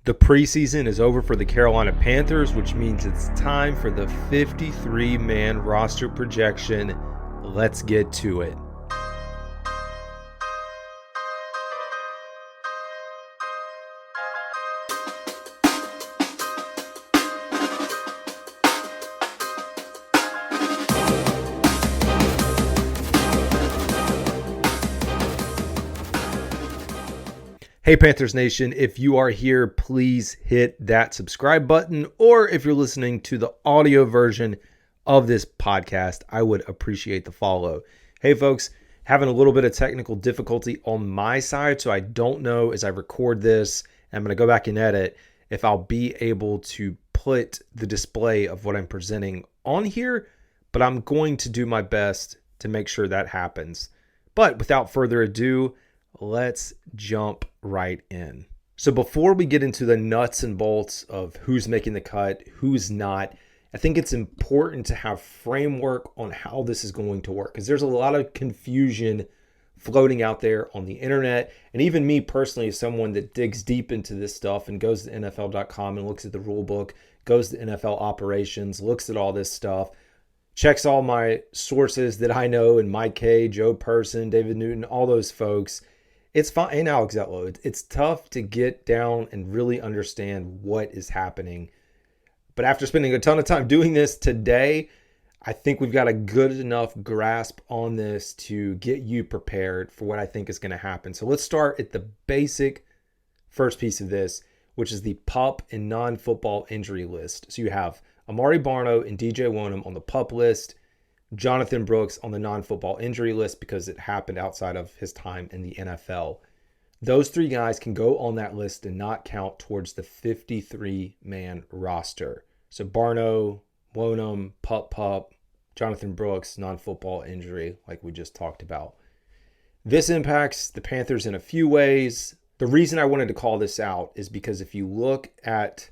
The preseason is over for the Carolina Panthers, which means it's time for the 53-man roster projection. Let's get to it. Hey Panthers Nation, if you are here, please hit that subscribe button, or if you're listening to the audio version of this podcast, I would appreciate the follow. Hey folks, having a little bit of technical difficulty on my side, so I don't know as I record this, I'm going to go back and edit, if I'll be able to put the display of what I'm presenting on here, but I'm going to do my best to make sure that happens. But without further ado, let's jump right in. So before we get into the nuts and bolts of who's making the cut, who's not, I think it's important to have framework on how this is going to work, because there's a lot of confusion floating out there on the internet. And even me personally, as someone that digs deep into this stuff and goes to NFL.com and looks at the rule book, goes to NFL operations, looks at all this stuff, checks all my sources that I know, and Mike K, Joe Person, David Newton, all those folks. It's fine, and Alex Zetlow. It's tough to get down and really understand what is happening. But after spending a ton of time doing this today, I think we've got a good enough grasp on this to get you prepared for what I think is going to happen. So let's start at the basic first piece of this, which is the PUP and non-football injury list. So you have Amari Barno and DJ Wonnum on the PUP list, Jonathan Brooks on the non-football injury list because it happened outside of his time in the NFL. Those three guys can go on that list and not count towards the 53-man roster. So Barno, Wonnum, PUP, Jonathan Brooks, non-football injury, like we just talked about. This impacts the Panthers in a few ways. The reason I wanted to call this out is because if you look at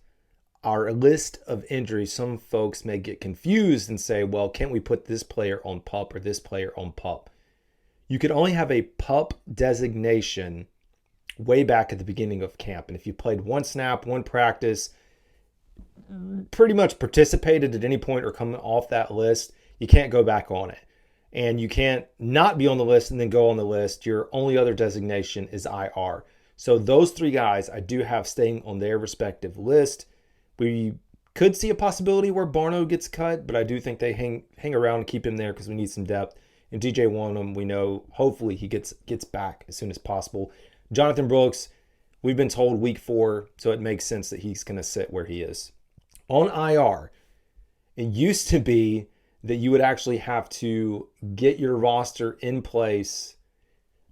our list of injuries, some folks may get confused and say, well, can't we put this player on PUP or this player on PUP? You could only have a PUP designation way back at the beginning of camp. And if you played one snap, one practice, pretty much participated at any point or come off that list, you can't go back on it. And you can't not be on the list and then go on the list. Your only other designation is IR. So those three guys I do have staying on their respective list. We could see a possibility where Barno gets cut, but I do think they hang around and keep him there because we need some depth. And DJ Wonnum, we know hopefully he gets back as soon as possible. Jonathan Brooks, we've been told week 4, so it makes sense that he's going to sit where he is. On IR, it used to be that you would actually have to get your roster in place,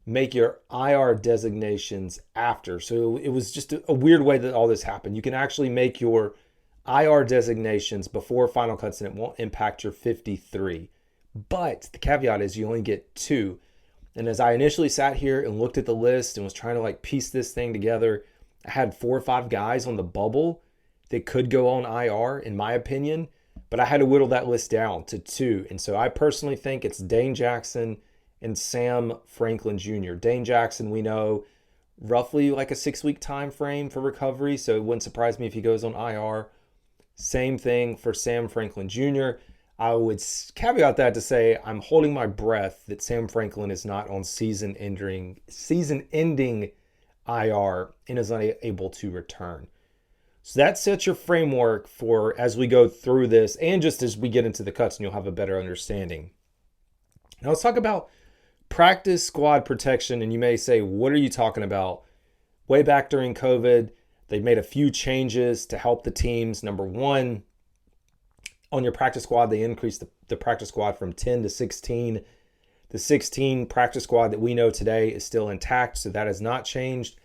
make your IR designations after. So it was just a weird way that all this happened. You can actually make your IR designations before final cuts and it won't impact your 53. But the caveat is you only get 2. And as I initially sat here and looked at the list and was trying to piece this thing together, I had 4 or 5 guys on the bubble that could go on IR in my opinion, but I had to whittle that list down to 2. And so I personally think it's Dane Jackson and Sam Franklin Jr. Dane Jackson, we know, roughly like a 6-week time frame for recovery, so it wouldn't surprise me if he goes on IR. Same thing for Sam Franklin Jr. I would caveat that to say I'm holding my breath that Sam Franklin is not on season-ending IR and is unable to return. So that sets your framework for as we go through this and just as we get into the cuts and you'll have a better understanding. Now let's talk about practice squad protection, and you may say, what are you talking about? Way back during COVID, they made a few changes to help the teams. Number one, on your practice squad, they increased the practice squad from 10 to 16. The 16 practice squad that we know today is still intact, so that has not changed.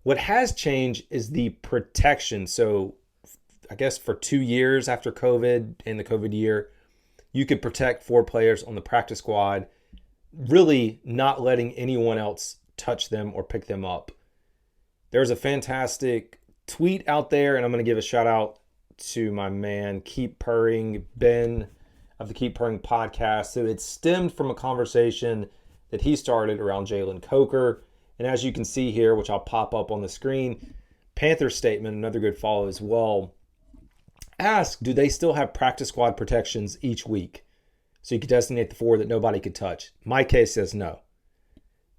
What has changed is the protection. So I guess for 2 years after COVID, in the COVID year, you could protect 4 players on the practice squad, really not letting anyone else touch them or pick them up. There's a fantastic tweet out there, and I'm going to give a shout out to my man, Keep Purring, Ben of the Keep Purring podcast. So it stemmed from a conversation that he started around Jalen Coker. And as you can see here, which I'll pop up on the screen, Panther statement, another good follow as well, ask, do they still have practice squad protections each week? So you could designate the 4 that nobody could touch. Mike K says no.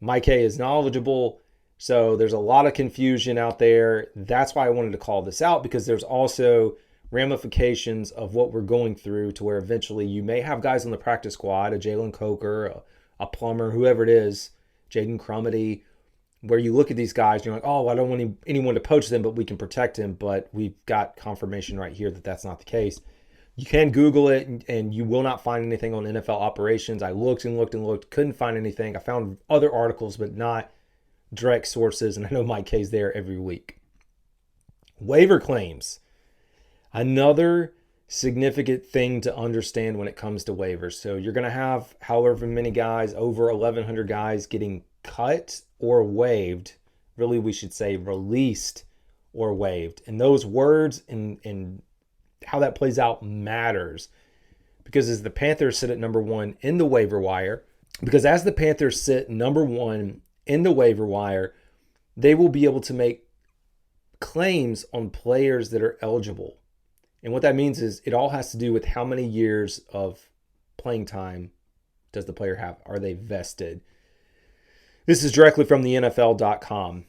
Mike K is knowledgeable, so there's a lot of confusion out there. That's why I wanted to call this out, because there's also ramifications of what we're going through to where eventually you may have guys on the practice squad, a Jalen Coker, a Plummer, whoever it is, Jaden Crumity, where you look at these guys and you're like, oh, I don't want anyone to poach them, but we can protect him. But we've got confirmation right here that that's not the case. You can Google it, and you will not find anything on NFL operations. I looked and looked and looked, couldn't find anything. I found other articles, but not direct sources, and I know Mike K's there every week. Waiver claims. Another significant thing to understand when it comes to waivers. So you're going to have however many guys, over 1,100 guys getting cut or waived. Really, we should say released or waived. And those words and how that plays out matters, because as the Panthers sit at number 1 in the waiver wire, they will be able to make claims on players that are eligible. And what that means is it all has to do with how many years of playing time does the player have? Are they vested? This is directly from the NFL.com.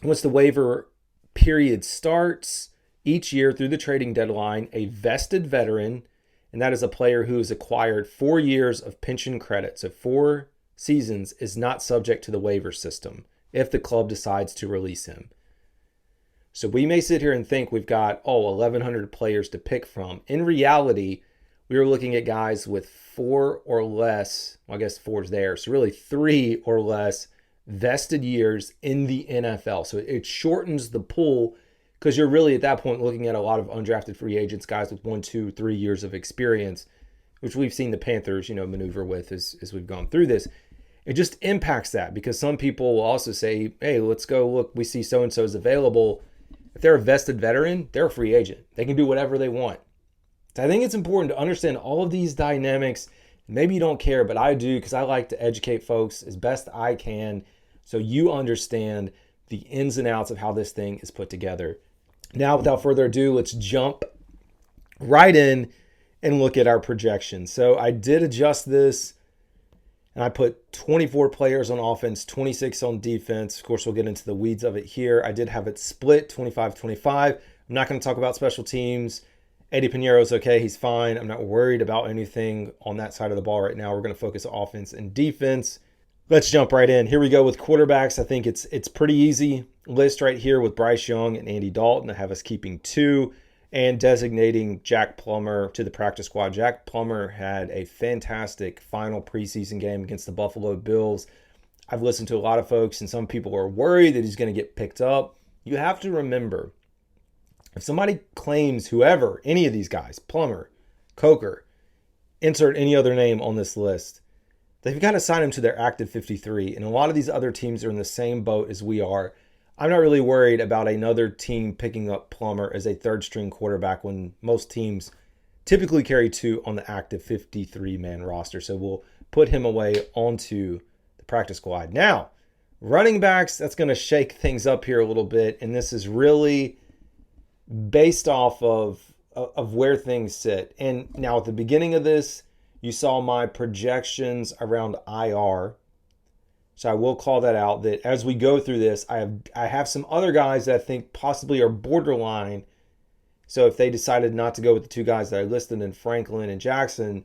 Once the waiver period starts, each year through the trading deadline, a vested veteran, and that is a player who has acquired 4 years of pension credit, so 4 seasons, is not subject to the waiver system if the club decides to release him. So we may sit here and think we've got, 1,100 players to pick from. In reality, we are looking at guys with 4 or less, well, I guess 4 is there, so really 3 or less vested years in the NFL. So it shortens the pool, because you're really at that point looking at a lot of undrafted free agents, guys with 1, 2, 3 years of experience, which we've seen the Panthers, maneuver with as we've gone through this. It just impacts that, because some people will also say, hey, let's go look, we see so-and-so is available. If they're a vested veteran, they're a free agent. They can do whatever they want. So I think it's important to understand all of these dynamics. Maybe you don't care, but I do, because I like to educate folks as best I can so you understand the ins and outs of how this thing is put together. Now, without further ado, let's jump right in and look at our projections. So I did adjust this, and I put 24 players on offense, 26 on defense. Of course, we'll get into the weeds of it here. I did have it split 25-25. I'm not going to talk about special teams. Eddie Piñeiro's okay. He's fine. I'm not worried about anything on that side of the ball right now. We're going to focus on offense and defense. Let's jump right in. Here we go with quarterbacks. I think it's pretty easy list right here with Bryce Young and Andy Dalton. I have us keeping 2 and designating Jack Plummer to the practice squad. Jack Plummer had a fantastic final preseason game against the Buffalo Bills. I've listened to a lot of folks, and some people are worried that he's going to get picked up. You have to remember, if somebody claims whoever, any of these guys, Plummer, Coker, insert any other name on this list, they've got to sign him to their active 53. And a lot of these other teams are in the same boat as we are. I'm not really worried about another team picking up Plummer as a third-string quarterback when most teams typically carry 2 on the active 53-man roster. So we'll put him away onto the practice squad. Now, running backs, that's going to shake things up here a little bit. And this is really based off of where things sit. And now at the beginning of this, you saw my projections around IR. So I will call that out, that as we go through this, I have some other guys that I think possibly are borderline. So if they decided not to go with the 2 guys that I listed in Franklin and Jackson,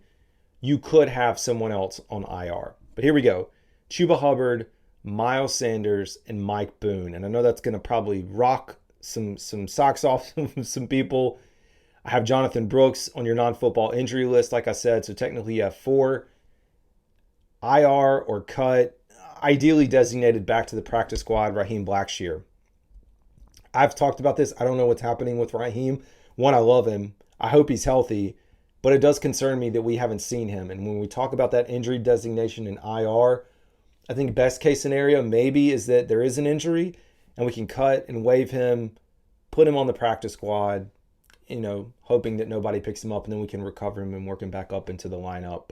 you could have someone else on IR. But here we go. Chuba Hubbard, Miles Sanders, and Mike Boone. And I know that's going to probably rock some socks off some people. I have Jonathan Brooks on your non-football injury list, like I said. So technically you have 4 IR or cut, ideally designated back to the practice squad, Raheem Blackshear. I've talked about this. I don't know what's happening with Raheem. One, I love him. I hope he's healthy, but it does concern me that we haven't seen him. And when we talk about that injury designation in IR, I think best case scenario maybe is that there is an injury and we can cut and waive him, put him on the practice squad, hoping that nobody picks him up, and then we can recover him and work him back up into the lineup.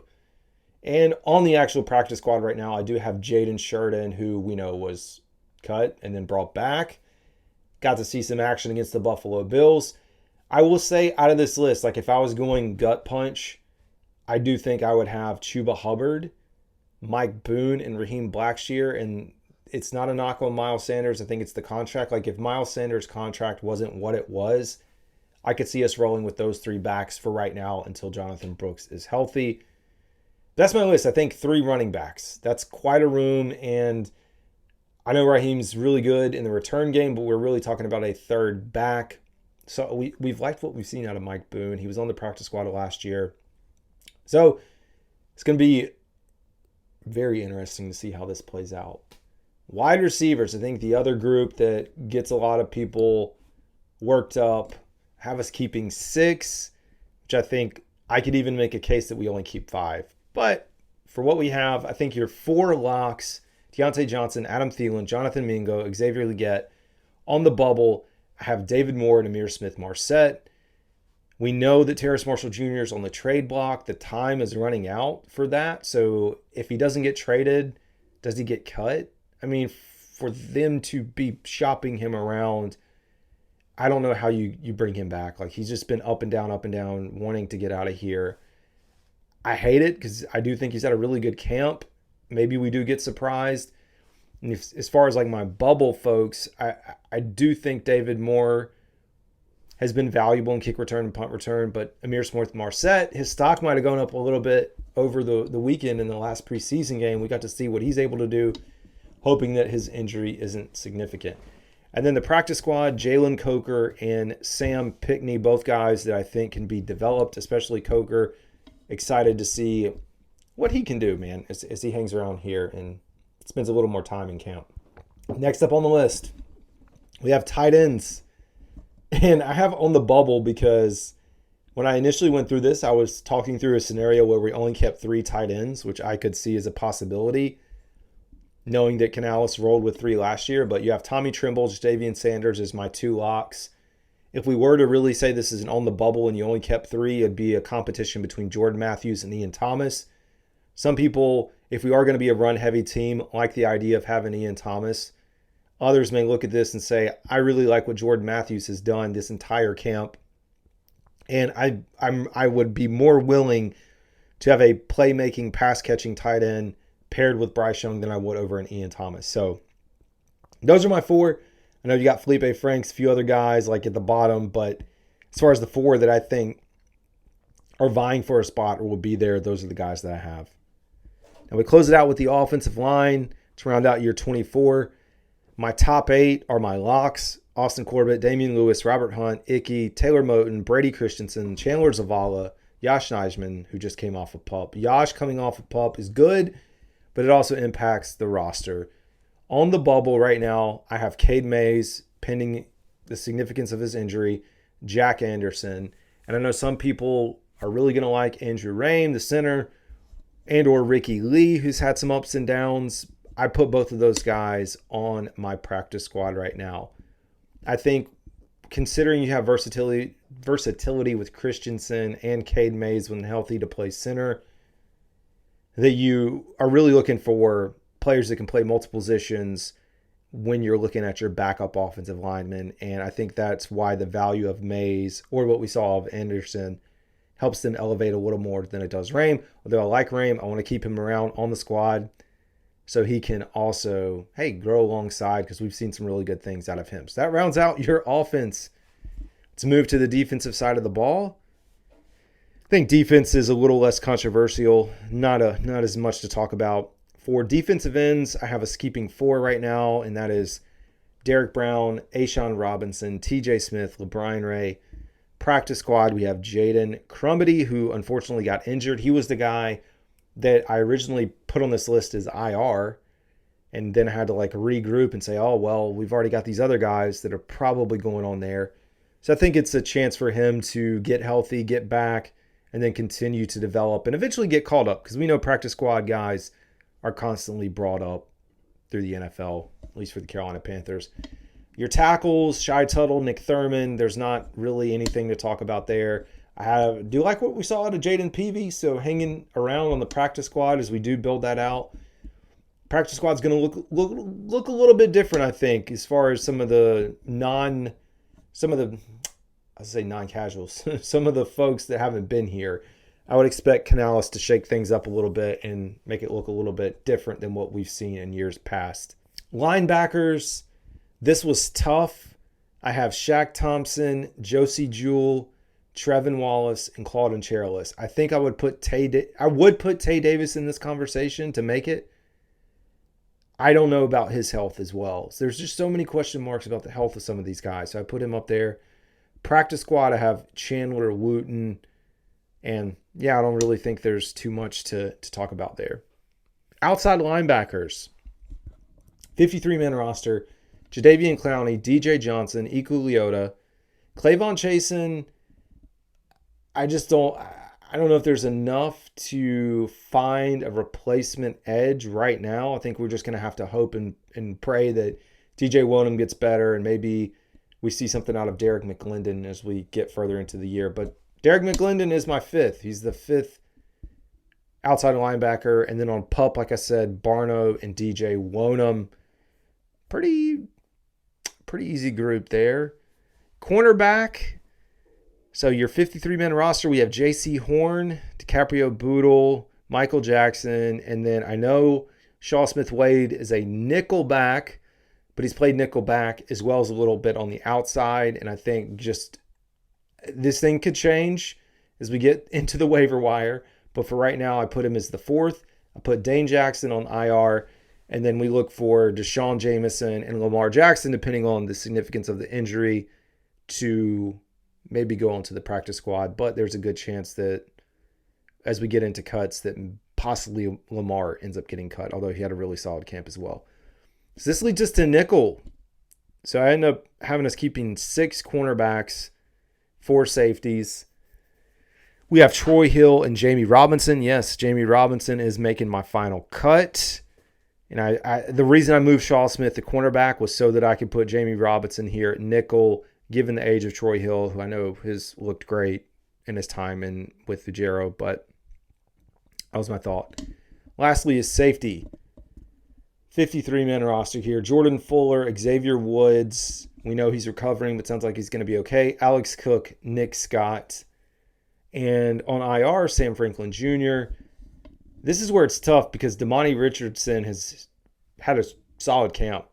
And on the actual practice squad right now, I do have Jaden Sheridan, who we know was cut and then brought back. got to see some action against the Buffalo Bills. I will say out of this list, like if I was going gut punch, I do think I would have Chuba Hubbard, Mike Boone, and Raheem Blackshear. And it's not a knock on Miles Sanders. I think it's the contract. Like if Miles Sanders' contract wasn't what it was, I could see us rolling with those 3 backs for right now until Jonathan Brooks is healthy. That's my list. I think 3 running backs. That's quite a room. And I know Raheem's really good in the return game, but we're really talking about a third back. So we've liked what we've seen out of Mike Boone. He was on the practice squad last year. So it's going to be very interesting to see how this plays out. Wide receivers, I think the other group that gets a lot of people worked up, have us keeping 6, which I think I could even make a case that we only keep 5. But for what we have, I think your 4 locks, Deontay Johnson, Adam Thielen, Jonathan Mingo, Xavier Legette. On the bubble, I have David Moore and Amir Smith-Marset. We know that Terrace Marshall Jr. is on the trade block. The time is running out for that. So if he doesn't get traded, does he get cut? I mean, for them to be shopping him around, I don't know how you bring him back. Like he's just been up and down, wanting to get out of here. I hate it because I do think he's had a really good camp. Maybe we do get surprised. And as far as like my bubble folks, I do think David Moore has been valuable in kick return and punt return, but Amir Smith-Marset, his stock might have gone up a little bit over the weekend in the last preseason game. We got to see what he's able to do, hoping that his injury isn't significant. And then the practice squad, Jalen Coker and Sam Pickney, both guys that I think can be developed, especially Coker. Excited to see what he can do, man, as he hangs around here and spends a little more time in camp. Next up on the list, we have tight ends. And I have on the bubble because when I initially went through this, I was talking through a scenario where we only kept 3 tight ends, which I could see as a possibility, knowing that Canales rolled with 3 last year. But you have Tommy Trimble, Jadavian Sanders as my 2 locks. If we were to really say this is an on the bubble and you only kept 3, it'd be a competition between Jordan Matthews and Ian Thomas. Some people, if we are going to be a run-heavy team, like the idea of having Ian Thomas. Others may look at this and say, I really like what Jordan Matthews has done this entire camp. And I would be more willing to have a playmaking, pass-catching tight end paired with Bryce Young than I would over an Ian Thomas. So those are my 4. I know you got Felipe Franks, a few other guys like at the bottom, but as far as the 4 that I think are vying for a spot or will be there, those are the guys that I have. Now we close it out with the offensive line to round out year 24. My top 8 are my locks: Austin Corbett, Damian Lewis, Robert Hunt, Icky, Taylor Moton, Brady Christensen, Chandler Zavala, Yash Neisman, who just came off a PUP. Yash coming off a PUP is good, but it also impacts the roster. On the bubble right now, I have Cade Mays, pending the significance of his injury, Jack Anderson, and I know some people are really going to like Andrew Rain, the center, and or Ricky Lee, who's had some ups and downs. I put both of those guys on my practice squad right now. I think considering you have versatility with Christensen and Cade Mays when healthy to play center, that you are really looking for players that can play multiple positions when you're looking at your backup offensive linemen. And I think that's why the value of Mays or what we saw of Anderson helps them elevate a little more than it does Rame. Although I like Rame, I want to keep him around on the squad so he can also, grow alongside, because we've seen some really good things out of him. So that rounds out your offense. Let's move to the defensive side of the ball. I think defense is a little less controversial, not as much to talk about. For defensive ends, I have us keeping 4 right now, and that is Derek Brown, Ashawn Robinson, TJ Smith, LeBron Ray. Practice squad, we have Jaden Crumity, who unfortunately got injured. He was the guy that I originally put on this list as IR, and then I had to regroup and say, oh, well, we've already got these other guys that are probably going on there. So I think it's a chance for him to get healthy, get back, and then continue to develop and eventually get called up, because we know practice squad guys are constantly brought up through the NFL, at least for the Carolina Panthers. Your tackles, Shai Tuttle, Nick Thurman, there's not really anything to talk about there. I do like what we saw out of Jaden Peavy, so hanging around on the practice squad as we do build that out. practice squad's going to look a little bit different, I think, as far as some of the non-casuals, some of the folks that haven't been here. I would expect Canales to shake things up a little bit and make it look a little bit different than what we've seen in years past. Linebackers, this was tough. I have Shaq Thompson, Josie Jewell, Trevin Wallace, and Claudin Cherilus. I think I would put Tay Davis in this conversation to make it. I don't know about his health as well. So there's just so many question marks about the health of some of these guys. So I put him up there. Practice squad, I have Chandler Wooten. And yeah, I don't really think there's too much to talk about there. Outside linebackers, 53-man roster, Jadeveon Clowney, DJ Johnson, Iku Leota, Clavon Chasen. I don't know if there's enough to find a replacement edge right now. I think we're just going to have to hope and pray that DJ Wonham gets better and maybe we see something out of Derek McLendon as we get further into the year. But Derek McLendon is my fifth. He's the fifth outside linebacker. And then on PUP, like I said, Barno and DJ Wonham. Pretty easy group there. Cornerback. So your 53-man roster, we have J.C. Horn, DiCaprio Boodle, Michael Jackson, and then I know Shaw Smith-Wade is a nickel back, but he's played nickel back as well as a little bit on the outside, and I think just this thing could change as we get into the waiver wire, but for right now, I put him as the fourth. I put Dane Jackson on IR, and then we look for Deshaun Jameson and Lamar Jackson, depending on the significance of the injury, to maybe go onto the practice squad, but there's a good chance that as we get into cuts that possibly Lamar ends up getting cut, although he had a really solid camp as well. So this leads us to nickel. So I end up having us keeping 6 cornerbacks, 4 safeties. We have Troy Hill and Jamie Robinson. Yes, Jamie Robinson is making my final cut. And I the reason I moved Shaw Smith to cornerback was so that I could put Jamie Robinson here at nickel, given the age of Troy Hill, who I know has looked great in his time with Fujero, but that was my thought. Lastly is safety. 53-man roster here. Jordan Fuller, Xavier Woods. We know he's recovering, but sounds like he's going to be okay. Alex Cook, Nick Scott. And on IR, Sam Franklin Jr. This is where it's tough because Damani Richardson has had a solid camp.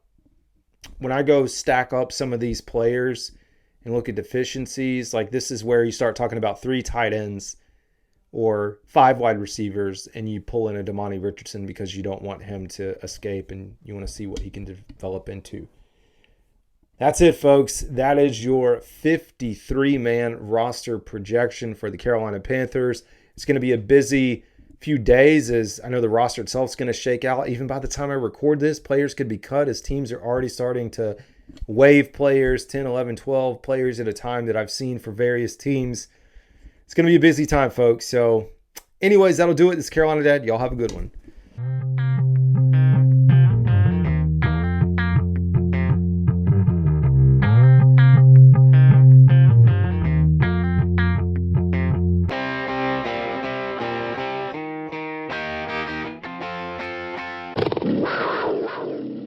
When I go stack up some of these players and look at deficiencies, like this is where you start talking about 3 tight ends or 5 wide receivers, and you pull in a Damani Richardson because you don't want him to escape and you want to see what he can develop into. That's it, folks. That is your 53-man roster projection for the Carolina Panthers. It's going to be a busy few days as I know the roster itself is going to shake out. Even by the time I record this, players could be cut as teams are already starting to waive players, 10, 11, 12 players at a time that I've seen for various teams. It's going to be a busy time, folks. So anyways, that'll do it. This is Carolina Dad. Y'all have a good one.